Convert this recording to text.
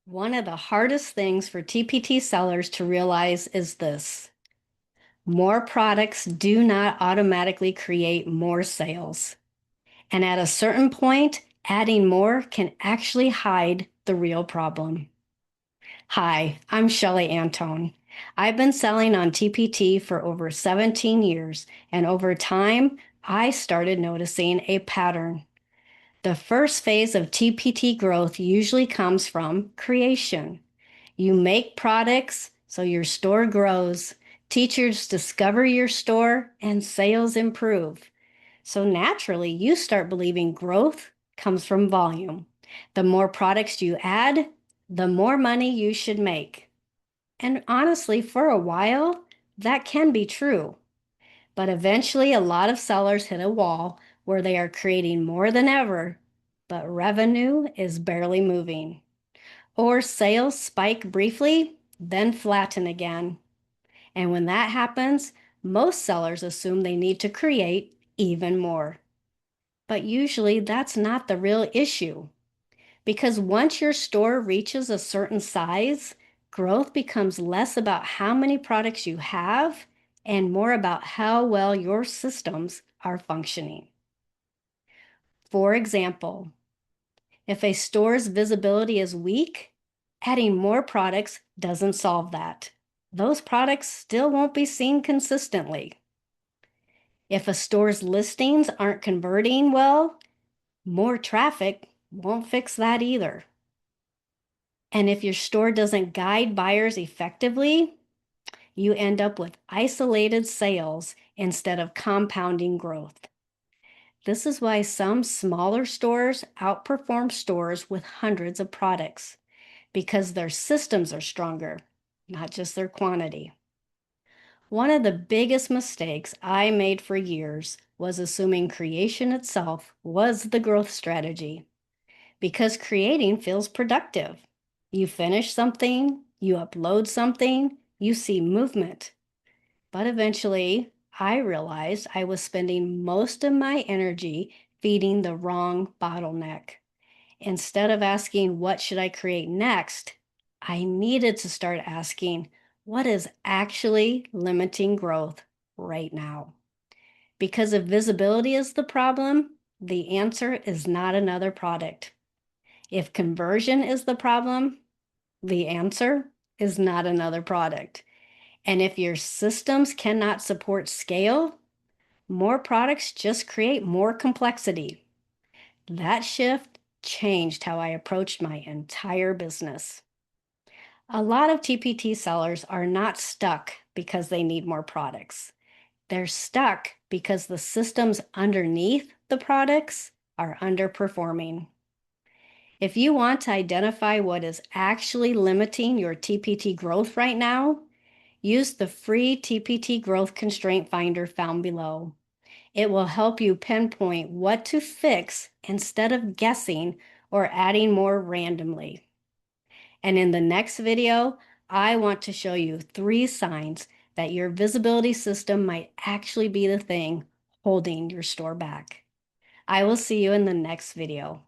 One of the hardest things for TPT sellers to realize is this: more products do not automatically create more sales. And at a certain point, adding more can actually hide the real problem. Hi, I'm Shelley Antone. I've been selling on TPT for over 17 years, and over time, I started noticing a pattern. The first phase of TPT growth usually comes from creation. You make products so your store grows, teachers discover your store, and sales improve. So naturally, you start believing growth comes from volume. The more products you add, the more money you should make. And honestly, for a while, that can be true. But eventually, a lot of sellers hit a wall where they are creating more than ever, but revenue is barely moving. Or sales spike briefly, then flatten again. And when that happens, most sellers assume they need to create even more. But usually that's not the real issue. Because once your store reaches a certain size, growth becomes less about how many products you have and more about how well your systems are functioning. For example, if a store's visibility is weak, adding more products doesn't solve that. Those products still won't be seen consistently. If a store's listings aren't converting well, more traffic won't fix that either. And if your store doesn't guide buyers effectively, you end up with isolated sales instead of compounding growth. This is why some smaller stores outperform stores with hundreds of products, because their systems are stronger, not just their quantity. One of the biggest mistakes I made for years was assuming creation itself was the growth strategy, because creating feels productive. You finish something, you upload something, you see movement. But eventually, I realized I was spending most of my energy feeding the wrong bottleneck. Instead of asking, what should I create next? I needed to start asking, what is actually limiting growth right now? Because if visibility is the problem, the answer is not another product. If conversion is the problem, the answer is not another product. And if your systems cannot support scale, more products just create more complexity. That shift changed how I approached my entire business. A lot of TPT sellers are not stuck because they need more products. They're stuck because the systems underneath the products are underperforming. If you want to identify what is actually limiting your TPT growth right now, use the free TPT Growth Constraint Finder found below. It will help you pinpoint what to fix instead of guessing or adding more randomly. And in the next video, I want to show you 3 signs that your visibility system might actually be the thing holding your store back. I will see you in the next video.